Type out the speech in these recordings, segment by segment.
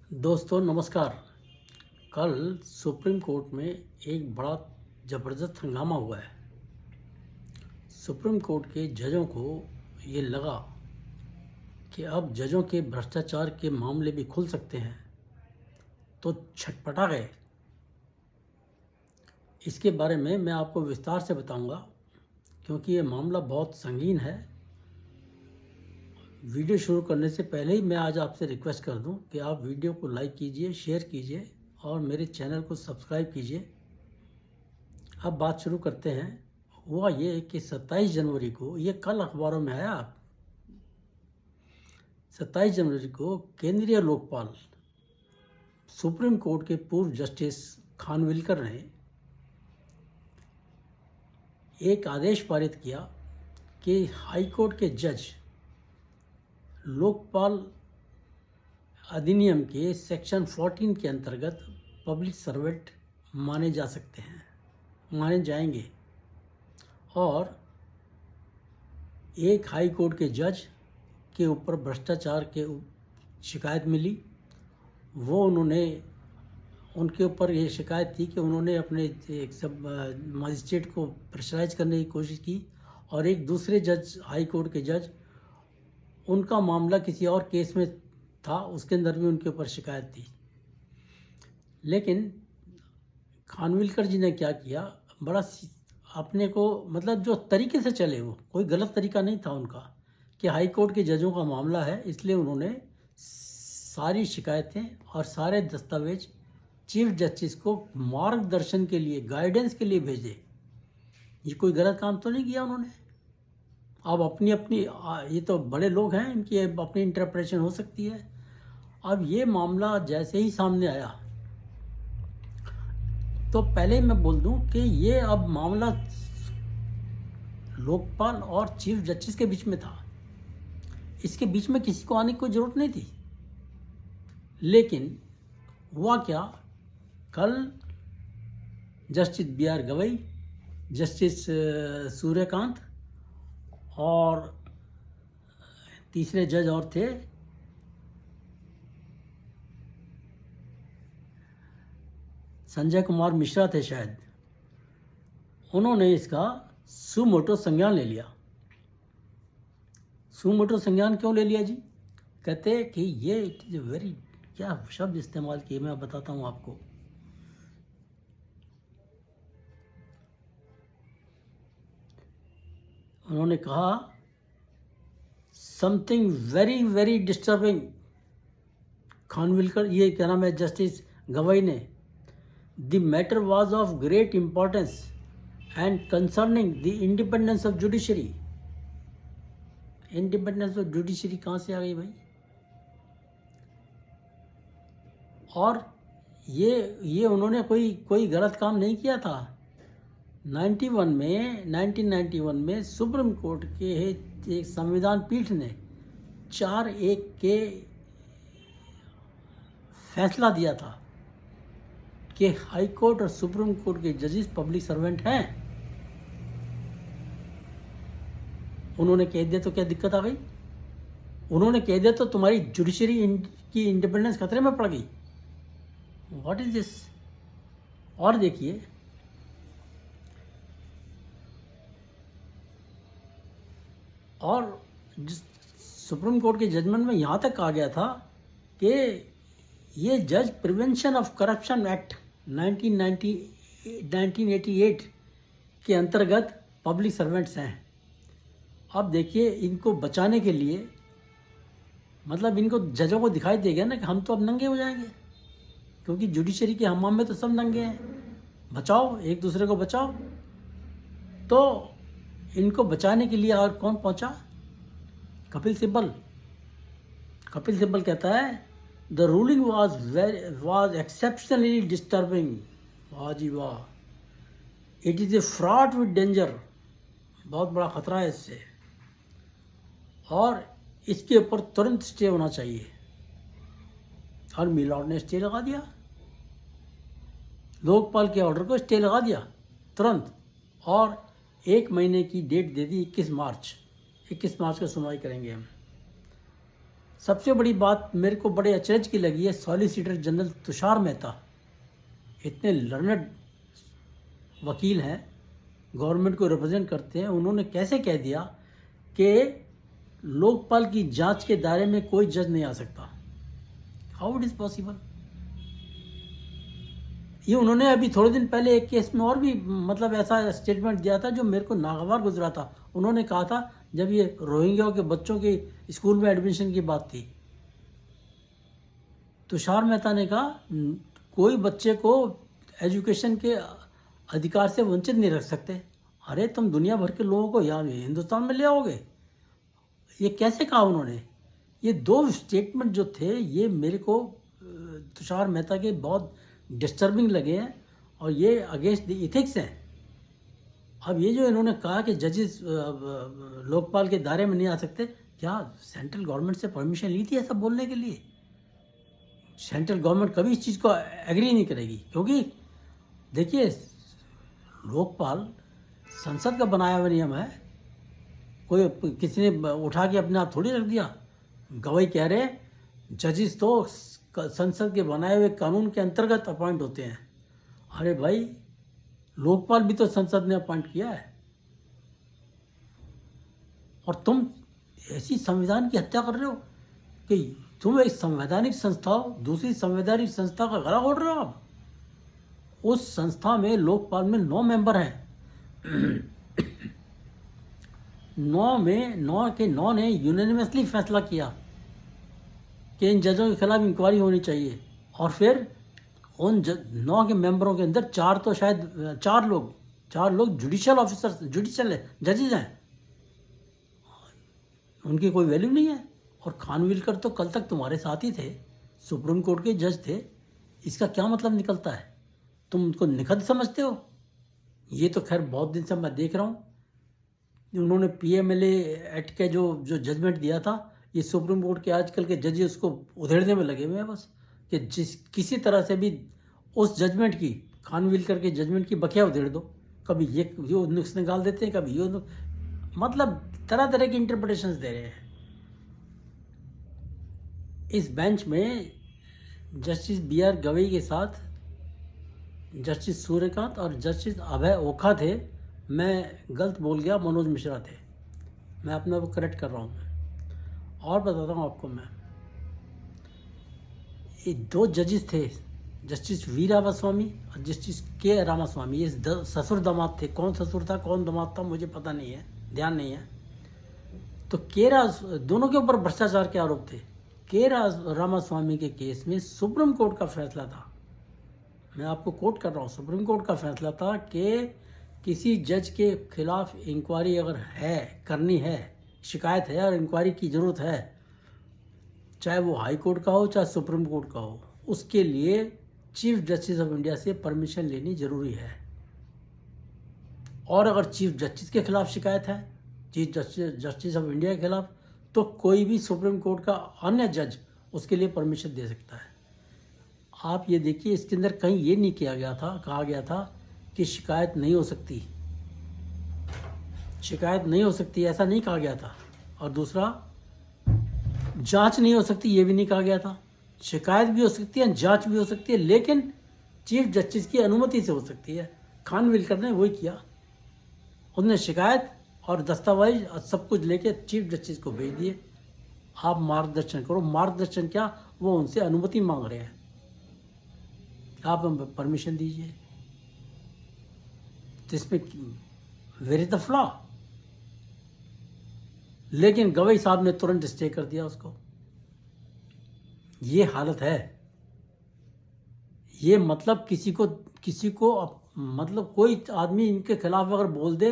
दोस्तों नमस्कार। कल सुप्रीम कोर्ट में एक बड़ा ज़बरदस्त हंगामा हुआ है। सुप्रीम कोर्ट के जजों को ये लगा कि अब जजों के भ्रष्टाचार के मामले भी खुल सकते हैं, तो छटपटा गए। इसके बारे में मैं आपको विस्तार से बताऊंगा, क्योंकि ये मामला बहुत संगीन है। वीडियो शुरू करने से पहले ही मैं आज आपसे रिक्वेस्ट कर दूं कि आप वीडियो को लाइक कीजिए, शेयर कीजिए और मेरे चैनल को सब्सक्राइब कीजिए। अब बात शुरू करते हैं। हुआ ये कि 27 जनवरी को, ये कल अखबारों में आया, 27 जनवरी को केंद्रीय लोकपाल सुप्रीम कोर्ट के पूर्व जस्टिस खानविलकर ने एक आदेश पारित किया कि हाईकोर्ट के जज लोकपाल अधिनियम के सेक्शन 14 के अंतर्गत पब्लिक सर्वेंट माने जा सकते हैं, माने जाएंगे। और एक हाई कोर्ट के जज के ऊपर भ्रष्टाचार के शिकायत मिली। वो उनके ऊपर ये शिकायत थी कि उन्होंने अपने एक सब मजिस्ट्रेट को प्रेशराइज करने की कोशिश की, और एक दूसरे जज, हाई कोर्ट के जज, उनका मामला किसी और केस में था, उसके अंदर भी उनके ऊपर शिकायत थी। लेकिन खानविलकर जी ने क्या किया, बड़ा अपने को, मतलब जो तरीके से चले, वो कोई गलत तरीका नहीं था उनका कि हाई कोर्ट के जजों का मामला है, इसलिए उन्होंने सारी शिकायतें और सारे दस्तावेज चीफ जस्टिस को मार्गदर्शन के लिए, गाइडेंस के लिए भेजे। ये कोई गलत काम तो नहीं किया उन्होंने। अब अपनी ये तो बड़े लोग हैं, इनकी अपनी इंटरप्रिटेशन हो सकती है। अब ये मामला जैसे ही सामने आया, तो पहले मैं बोल दूं कि ये अब मामला लोकपाल और चीफ जस्टिस के बीच में था। इसके बीच में किसी को आने की कोई जरूरत नहीं थी। लेकिन हुआ क्या, कल justice B.R. Gavai, justice Suryakant और तीसरे जज और थे, संजय कुमार मिश्रा थे शायद, उन्होंने इसका सुमोटो संज्ञान ले लिया। सुमोटो संज्ञान क्यों ले लिया जी? कहते कि ये इट इज वेरी, क्या शब्द इस्तेमाल किए मैं बताता हूं आपको। उन्होंने कहा something very very disturbing. Khanwilkar, ये क्या नाम है, जस्टिस गवई ने, the matter was of great importance and concerning the independence of judiciary. Independence of judiciary कहाँ से आ गई भाई? और ये उन्होंने कोई गलत काम नहीं किया था। 1991 में सुप्रीम कोर्ट के एक संविधान पीठ ने 4-1 के फैसला दिया था कि हाई कोर्ट और सुप्रीम कोर्ट के जजेस पब्लिक सर्वेंट हैं। उन्होंने कह दिया तो क्या दिक्कत आ गई? उन्होंने कह दिया तो तुम्हारी जुडिशरी की इंडिपेंडेंस खतरे में पड़ गई। What is this? और देखिए, और सुप्रीम कोर्ट के जजमेंट में यहाँ तक कहा गया था कि ये जज प्रिवेंशन ऑफ करप्शन एक्ट 1988 के अंतर्गत पब्लिक सर्वेंट्स हैं। अब देखिए, इनको बचाने के लिए, मतलब इनको जजों को दिखाई देगा ना कि हम तो अब नंगे हो जाएंगे, क्योंकि जुडिशरी के हमाम में तो सब नंगे हैं। बचाओ, एक दूसरे को बचाओ। तो इनको बचाने के लिए और कौन पहुंचा? कपिल सिब्बल। कपिल सिब्बल कहता है the ruling was exceptionally disturbing। वाह जी वाह। It is a fraud with danger. बहुत बड़ा खतरा है इससे, और इसके ऊपर तुरंत स्टे होना चाहिए। और मिलॉर्ड ने स्टे लगा दिया, लोकपाल के ऑर्डर को स्टे लगा दिया तुरंत, और 1 महीने की डेट दे दी, 21 मार्च को सुनवाई करेंगे हम। सबसे बड़ी बात मेरे को बड़े अचरज की लगी है, सॉलिसिटर जनरल तुषार मेहता इतने लर्नड वकील हैं, गवर्नमेंट को रिप्रेजेंट करते हैं, उन्होंने कैसे कह दिया कि लोकपाल की जांच के दायरे में कोई जज नहीं आ सकता। How it is possible? ये उन्होंने अभी थोड़े दिन पहले एक केस में और भी मतलब ऐसा स्टेटमेंट दिया था जो मेरे को नागवार गुजरा था। उन्होंने कहा था जब ये रोहिंग्या के बच्चों के स्कूल में एडमिशन की बात थी, तुषार मेहता ने कहा कोई बच्चे को एजुकेशन के अधिकार से वंचित नहीं रख सकते। अरे तुम दुनिया भर के लोगों को यहाँ हिंदुस्तान में ले आओगे? ये कैसे कहा उन्होंने? ये दो स्टेटमेंट जो थे ये मेरे को तुषार मेहता के बहुत डिस्टर्बिंग लगे हैं और ये अगेंस्ट द इथिक्स हैं। अब ये जो इन्होंने कहा कि जजेस लोकपाल के दायरे में नहीं आ सकते, क्या सेंट्रल गवर्नमेंट से परमिशन ली थी ऐसा बोलने के लिए? सेंट्रल गवर्नमेंट कभी इस चीज़ को एग्री नहीं करेगी, क्योंकि देखिए लोकपाल संसद का बनाया हुआ नियम है, कोई किसी ने उठा के अपने आप थोड़ी रख दिया। गवाही कह रहे जजेस तो संसद के बनाए हुए कानून के अंतर्गत अपॉइंट होते हैं। अरे भाई लोकपाल भी तो संसद ने अपॉइंट किया है, और तुम ऐसी संविधान की हत्या कर रहे हो कि तुम एक संवैधानिक संस्था हो, दूसरी संवैधानिक संस्था का गला घोट रहे हो आप। उस संस्था में लोकपाल में 9 मेंबर हैं। 9 के 9 ने यूनानिमसली फैसला किया कि इन जजों के खिलाफ इंक्वायरी होनी चाहिए, और फिर उन 9 के मेंबरों के अंदर 4 लोग जुडिशियल ऑफिसर, जुडिशियल जजेज हैं, उनकी कोई वैल्यू नहीं है। और खानविलकर तो कल तक तुम्हारे साथ ही थे, सुप्रीम कोर्ट के जज थे। इसका क्या मतलब निकलता है? तुम उनको निखद समझते हो? ये तो खैर बहुत दिन से मैं देख रहा हूँ, उन्होंने PMLA एक्ट के जो जजमेंट दिया था, ये सुप्रीम कोर्ट के आजकल के जज उसको उधेड़ने में लगे हुए हैं बस, कि किसी तरह से भी उस जजमेंट की, खानविलकर के जजमेंट की बखिया उधेड़ दो। कभी ये नुक्स निकाल देते हैं, कभी ये मतलब तरह तरह की इंटरप्रिटेशंस दे रहे हैं। इस बेंच में जस्टिस BR गवई के साथ जस्टिस सूर्यकांत और जस्टिस अभय ओखा थे। मैं गलत बोल गया, मनोज मिश्रा थे। मैं अपने आप को करेक्ट कर रहा हूँ। और बताता हूँ आपको मैं, ये 2 जजेस थे, जस्टिस V रामास्वामी और जस्टिस K रामास्वामी। ये ससुर दामाद थे। कौन ससुर था कौन दामाद था मुझे पता नहीं है, ध्यान नहीं है। तो दोनों के ऊपर भ्रष्टाचार के आरोप थे। K रामास्वामी के केस में सुप्रीम कोर्ट का फैसला था, मैं आपको कोट कर रहा हूँ, सुप्रीम कोर्ट का फैसला था कि किसी जज के खिलाफ इंक्वायरी अगर है, करनी है, शिकायत है और इंक्वायरी की ज़रूरत है, चाहे वो हाई कोर्ट का हो चाहे सुप्रीम कोर्ट का हो, उसके लिए चीफ जस्टिस ऑफ इंडिया से परमिशन लेनी ज़रूरी है। और अगर चीफ जस्टिस के खिलाफ शिकायत है, चीफ जस्टिस ऑफ इंडिया के खिलाफ, तो कोई भी सुप्रीम कोर्ट का अन्य जज उसके लिए परमिशन दे सकता है। आप ये देखिए, इसके अंदर कहीं ये नहीं कहा गया था कि शिकायत नहीं हो सकती, शिकायत नहीं हो सकती, ऐसा नहीं कहा गया था। और दूसरा, जांच नहीं हो सकती, ये भी नहीं कहा गया था। शिकायत भी हो सकती है, जांच भी हो सकती है, लेकिन चीफ जस्टिस की अनुमति से हो सकती है। खानविलकर ने वही किया, उन्होंने शिकायत और दस्तावेज सब कुछ लेके चीफ जस्टिस को भेज दिए, आप मार्गदर्शन करो। मार्गदर्शन क्या, वो उनसे अनुमति मांग रहे हैं, आप परमिशन दीजिए। तो इसमें वेयर इज द फ्लॉ? लेकिन गवई साहब ने तुरंत स्टे कर दिया उसको। ये हालत है। ये मतलब किसी को मतलब कोई आदमी इनके खिलाफ अगर बोल दे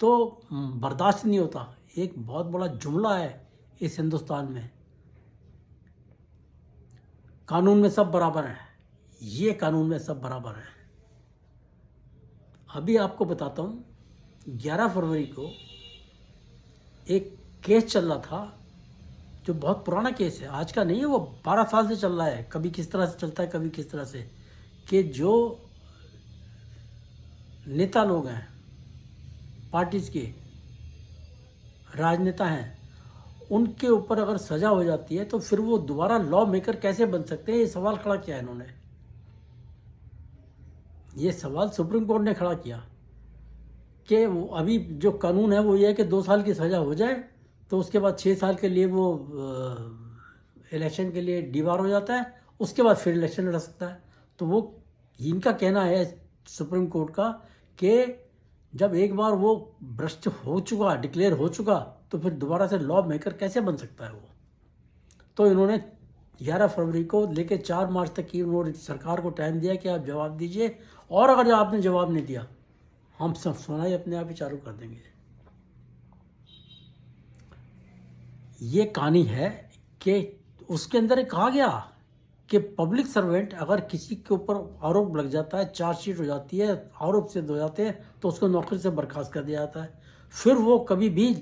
तो बर्दाश्त नहीं होता। एक बहुत बड़ा जुमला है इस हिंदुस्तान में, कानून में सब बराबर हैं। ये कानून में सब बराबर हैं। अभी आपको बताता हूँ, 11 फरवरी को एक केस चल रहा था जो बहुत पुराना केस है, आज का नहीं है, वो 12 साल से चल रहा है। कभी किस तरह से चलता है, कभी किस तरह से, कि जो नेता लोग हैं, पार्टीज के राजनेता हैं, उनके ऊपर अगर सज़ा हो जाती है तो फिर वो दोबारा लॉ मेकर कैसे बन सकते हैं, ये सवाल खड़ा किया है इन्होंने। ये सवाल सुप्रीम कोर्ट ने खड़ा किया कि वो अभी जो कानून है वो ये है कि 2 साल की सज़ा हो जाए तो उसके बाद 6 साल के लिए वो इलेक्शन के लिए डीबार हो जाता है, उसके बाद फिर इलेक्शन लड़ सकता है। तो वो इनका कहना है सुप्रीम कोर्ट का कि जब एक बार वो भ्रष्ट हो चुका, डिक्लेयर हो चुका, तो फिर दोबारा से लॉ मेकर कैसे बन सकता है वो। तो इन्होंने 11 फरवरी को लेकर 4 मार्च तक की उन्होंने सरकार को टाइम दिया कि आप जवाब दीजिए, और अगर आपने जवाब नहीं दिया हम सब सुनाई अपने आप ही चालू कर देंगे। ये कहानी है कि उसके अंदर कहा गया कि पब्लिक सर्वेंट अगर किसी के ऊपर आरोप लग जाता है, चार्जशीट हो जाती है, आरोप सिद्ध हो जाते हैं, तो उसको नौकरी से बर्खास्त कर दिया जाता है। फिर वो कभी भी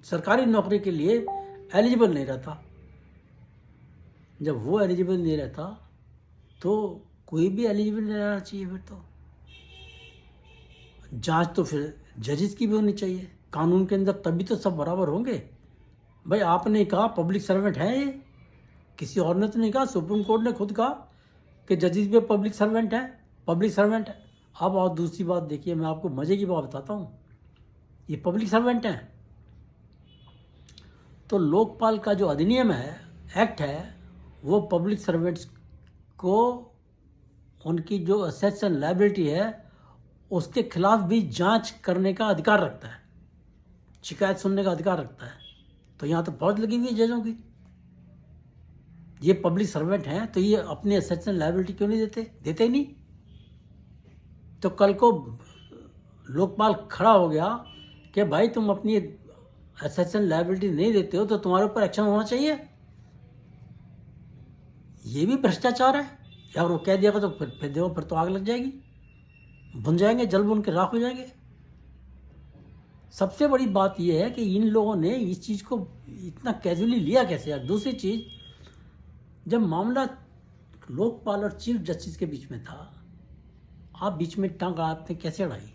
सरकारी नौकरी के लिए एलिजिबल नहीं रहता। जब वो एलिजिबल नहीं रहता तो कोई भी एलिजिबल नहीं रहना चाहिए। फिर तो जांच तो फिर जजेस की भी होनी चाहिए कानून के अंदर, तभी तो सब बराबर होंगे। भाई आपने कहा पब्लिक सर्वेंट है ये, किसी और ने तो नहीं कहा, सुप्रीम कोर्ट ने खुद कहा कि जजेस भी पब्लिक सर्वेंट है, पब्लिक सर्वेंट है। अब और दूसरी बात देखिए, मैं आपको मजे की बात बताता हूँ, ये पब्लिक सर्वेंट हैं तो लोकपाल का जो अधिनियम है, एक्ट है, वो पब्लिक सर्वेंट्स को उनकी जो असेट्स एंड लायबिलिटी है उसके खिलाफ भी जांच करने का अधिकार रखता है, शिकायत सुनने का अधिकार रखता है। तो यहाँ तो फौज लगी हुई है जजों की। ये पब्लिक सर्वेंट हैं तो ये अपनी असेट्स एंड लायबिलिटी क्यों नहीं देते ही नहीं। तो कल को लोकपाल खड़ा हो गया कि भाई तुम अपनी असेट्स एंड लायबिलिटी नहीं देते हो तो तुम्हारे ऊपर एक्शन होना चाहिए। ये भी भ्रष्टाचार है। या वो कह दिया तो फिर देखो, फिर तो आग लग जाएगी, बुन जाएंगे, जल बुन के राख हो जाएंगे। सबसे बड़ी बात यह है कि इन लोगों ने इस चीज़ को इतना कैजुअली लिया कैसे। यार दूसरी चीज़, जब मामला लोकपाल और चीफ जस्टिस के बीच में था, आप बीच में टांग आपने कैसे अड़ाई।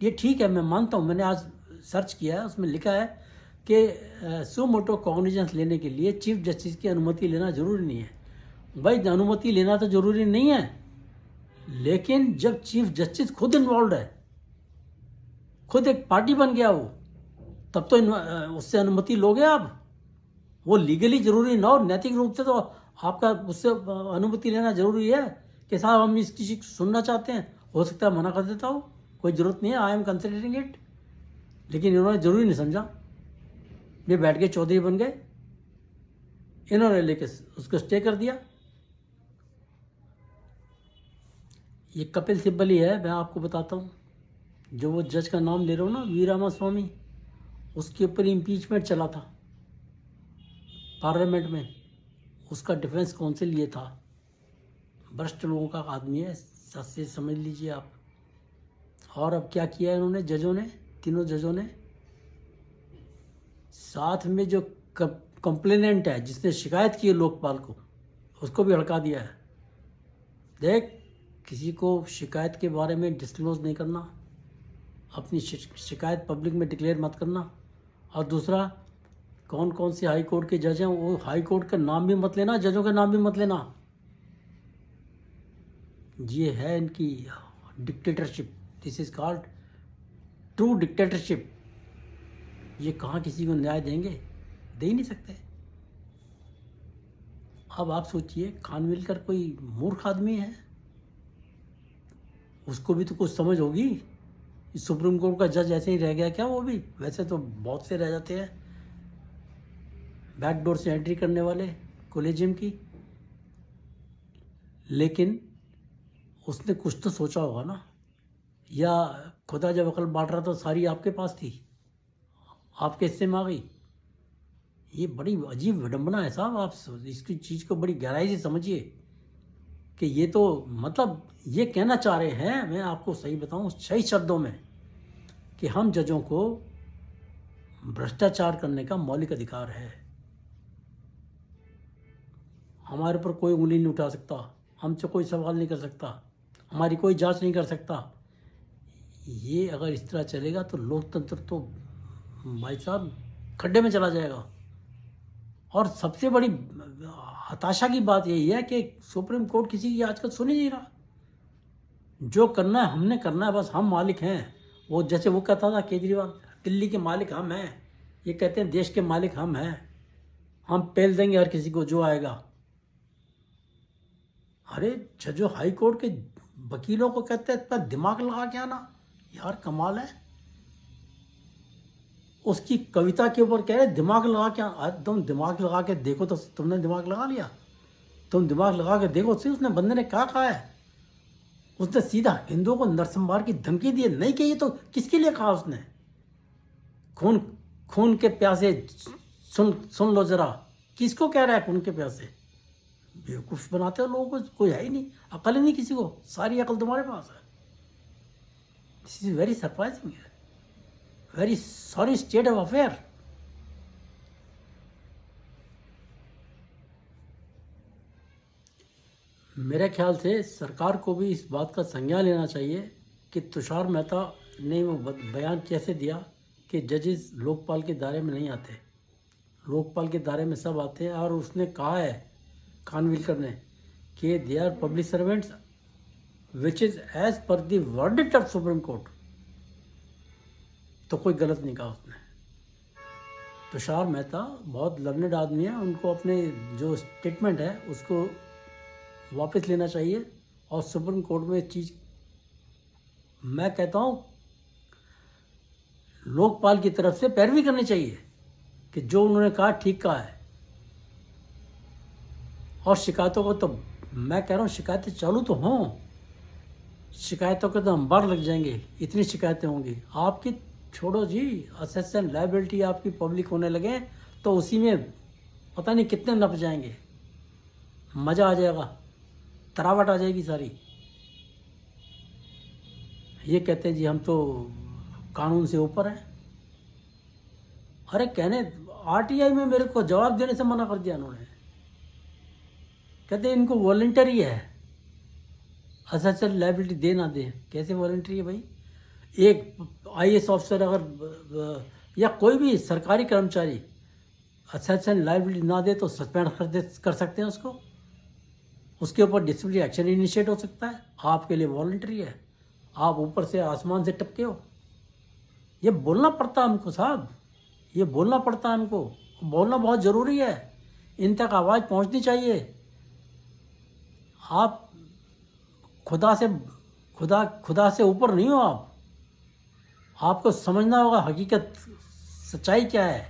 ये ठीक है, मैं मानता हूँ, मैंने आज सर्च किया है, उसमें लिखा है कि सो मोटो कॉग्निजेंस लेने के लिए चीफ जस्टिस की अनुमति लेना जरूरी नहीं है। भाई अनुमति लेना तो जरूरी नहीं है, लेकिन जब चीफ जस्टिस खुद इन्वॉल्व है, खुद एक पार्टी बन गया वो, तब तो उससे अनुमति लोगे आप। वो लीगली जरूरी ना हो, नैतिक रूप से तो आपका उससे अनुमति लेना जरूरी है कि साहब हम इस चीज़ को सुनना चाहते हैं, हो सकता है मना कर देता हो, कोई ज़रूरत नहीं है, आई एम कंसिडरिंग इट। लेकिन इन्होंने जरूरी नहीं समझा, ये बैठ के चौधरी बन गए, इन्होंने लेके उसको स्टे कर दिया। ये कपिल सिब्बल ही है, मैं आपको बताता हूँ, जो वो जज का नाम ले रहा हूँ ना, वी रामास्वामी, उसके ऊपर इम्पीचमेंट चला था पार्लियामेंट में, उसका डिफेंस काउंसिल ये था। भ्रष्ट लोगों का आदमी है, सच समझ लीजिए आप। और अब क्या किया इन्होंने, जजों ने, तीनों जजों ने, साथ में जो कंप्लेनेंट है जिसने शिकायत की है लोकपाल को, उसको भी हड़का दिया है। देख, किसी को शिकायत के बारे में डिस्क्लोज नहीं करना, अपनी शिकायत पब्लिक में डिक्लेयर मत करना। और दूसरा, कौन कौन से हाई कोर्ट के जज हैं, वो हाई कोर्ट का नाम भी मत लेना, जजों का नाम भी मत लेना। ये है इनकी dictatorship, this is called true dictatorship. ये कहाँ किसी को न्याय देंगे, दे ही नहीं सकते। अब आप सोचिए, खानविलकर कोई मूर्ख आदमी है, उसको भी तो कुछ समझ होगी। सुप्रीम कोर्ट का जज ऐसे ही रह गया क्या? वो भी वैसे तो बहुत से रह जाते हैं बैकडोर से एंट्री करने वाले कॉलेजियम की, लेकिन उसने कुछ तो सोचा होगा ना। या खुदा जब अकल बांट रहा था सारी आपके पास थी, आपके हिस्से में आ गई। ये बड़ी अजीब विडंबना है साहब। आप इसकी चीज़ को बड़ी गहराई से समझिए कि ये तो मतलब ये कहना चाह रहे हैं, मैं आपको सही बताऊं सही शब्दों में, कि हम जजों को भ्रष्टाचार करने का मौलिक अधिकार है। हमारे पर कोई उंगली नहीं उठा सकता, हमसे कोई सवाल नहीं कर सकता, हमारी कोई जांच नहीं कर सकता। ये अगर इस तरह चलेगा तो लोकतंत्र तो भाई साहब खड्डे में चला जाएगा। और सबसे बड़ी हताशा की बात यही है कि सुप्रीम कोर्ट किसी की आजकल सुन ही नहीं रहा। जो करना है हमने करना है, बस हम मालिक हैं। वो जैसे वो कहता था केजरीवाल, दिल्ली के मालिक हम हैं, ये कहते हैं देश के मालिक हम हैं, हम पेल देंगे हर किसी को जो आएगा। अरे जो हाई कोर्ट के वकीलों को कहते हैं इतना दिमाग लगा के आना, यार कमाल है। उसकी कविता के ऊपर कह रहे दिमाग लगा के, तुम दिमाग लगा के देखो तो तुमने दिमाग लगा लिया? तुम दिमाग लगा के देखो सी उसने बंदे ने क्या कहा है। उसने सीधा हिंदुओं को नरसंहार की धमकी दी, नहीं कही तो किसके लिए कहा उसने? खून खून के प्यासे सुन लो जरा, किसको कह रहा है खून के प्यासे? बेवकूफ़ बनाते हो लोगों को, कोई है ही नहीं, अकल ही नहीं किसी को, सारी अकल तुम्हारे पास है। This is very surprising, very sorry state of affair. मेरे ख्याल से सरकार को भी इस बात का संज्ञान लेना चाहिए कि तुषार मेहता ने वो बयान कैसे दिया कि जजेस लोकपाल के दायरे में नहीं आते, लोकपाल के दायरे में सब आते हैं। और उसने कहा है खानविलकर ने कि they are public servants which is as per the verdict of Supreme Court. तो कोई गलत नहीं कहा उसने। तुषार मेहता बहुत लर्नेड आदमी है, उनको अपने जो स्टेटमेंट है उसको वापस लेना चाहिए। और सुप्रीम कोर्ट में एक चीज़ मैं कहता हूँ, लोकपाल की तरफ से पैरवी करनी चाहिए कि जो उन्होंने कहा ठीक कहा है। और शिकायतों को तो मैं कह रहा हूँ शिकायतें चालू तो हों, शिकायतों के तो अंबार लग जाएंगे, इतनी शिकायतें होंगी। आपकी छोड़ो जी, असेट्स एंड लायबिलिटी आपकी पब्लिक होने लगे तो उसी में पता नहीं कितने नप जाएंगे, मज़ा आ जाएगा, तरावट आ जाएगी सारी। ये कहते हैं जी हम तो कानून से ऊपर हैं। अरे कहने आरटीआई में मेरे को जवाब देने से मना कर दिया उन्होंने, कहते हैं इनको वॉलंटरी है, असेट्स लायबिलिटी दे ना दे। कैसे वॉलंटरी है भाई? एक आईएएस ऑफिसर अगर या कोई भी सरकारी कर्मचारी असेट्स एंड लायबिलिटी ना दे तो सस्पेंड कर सकते हैं उसको, उसके ऊपर डिसिप्लिनरी एक्शन इनिशिएट हो सकता है। आपके लिए वॉलंटरी है, आप ऊपर से आसमान से टपके हो। ये बोलना पड़ता है हमको साहब, ये बोलना पड़ता है हमको, बोलना बहुत ज़रूरी है, इन तक आवाज़ पहुंचनी चाहिए। आप खुदा से ऊपर नहीं हो आप, आपको समझना होगा हकीकत सच्चाई क्या है,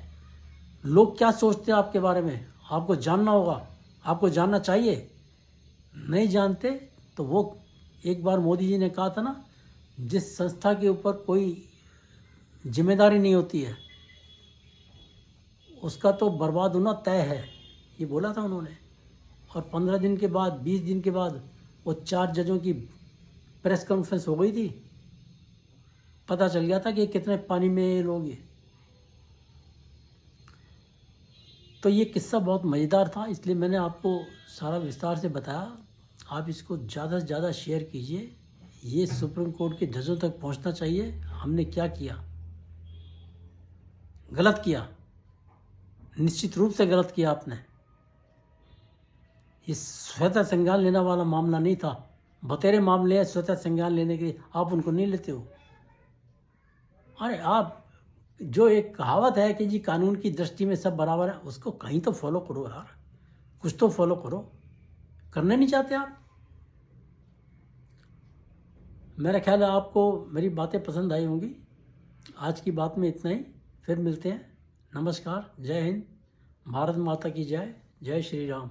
लोग क्या सोचते हैं आपके बारे में, आपको जानना होगा, आपको जानना चाहिए। नहीं जानते तो वो एक बार मोदी जी ने कहा था ना, जिस संस्था के ऊपर कोई जिम्मेदारी नहीं होती है उसका तो बर्बाद होना तय है, ये बोला था उन्होंने। और 15 दिन के बाद 20 दिन के बाद वो 4 जजों की प्रेस कॉन्फ्रेंस हो गई थी, पता चल गया था कि कितने पानी में लोग ये। तो ये किस्सा बहुत मज़ेदार था, इसलिए मैंने आपको सारा विस्तार से बताया। आप इसको ज़्यादा से ज़्यादा शेयर कीजिए, ये सुप्रीम कोर्ट के जजों तक पहुंचना चाहिए। हमने क्या किया? गलत किया, निश्चित रूप से गलत किया आपने। ये स्वतः संज्ञान लेने वाला मामला नहीं था, बतेरे मामले हैं स्वतः संज्ञान लेने के लिए, आप उनको नहीं लेते हो। अरे आप जो एक कहावत है कि जी कानून की दृष्टि में सब बराबर है, उसको कहीं तो फॉलो करो यार, कुछ तो फॉलो करो। करने नहीं चाहते आप। मेरा ख्याल है आपको मेरी बातें पसंद आई होंगी। आज की बात में इतना ही, फिर मिलते हैं। नमस्कार, जय हिंद, भारत माता की जय, जय श्री राम।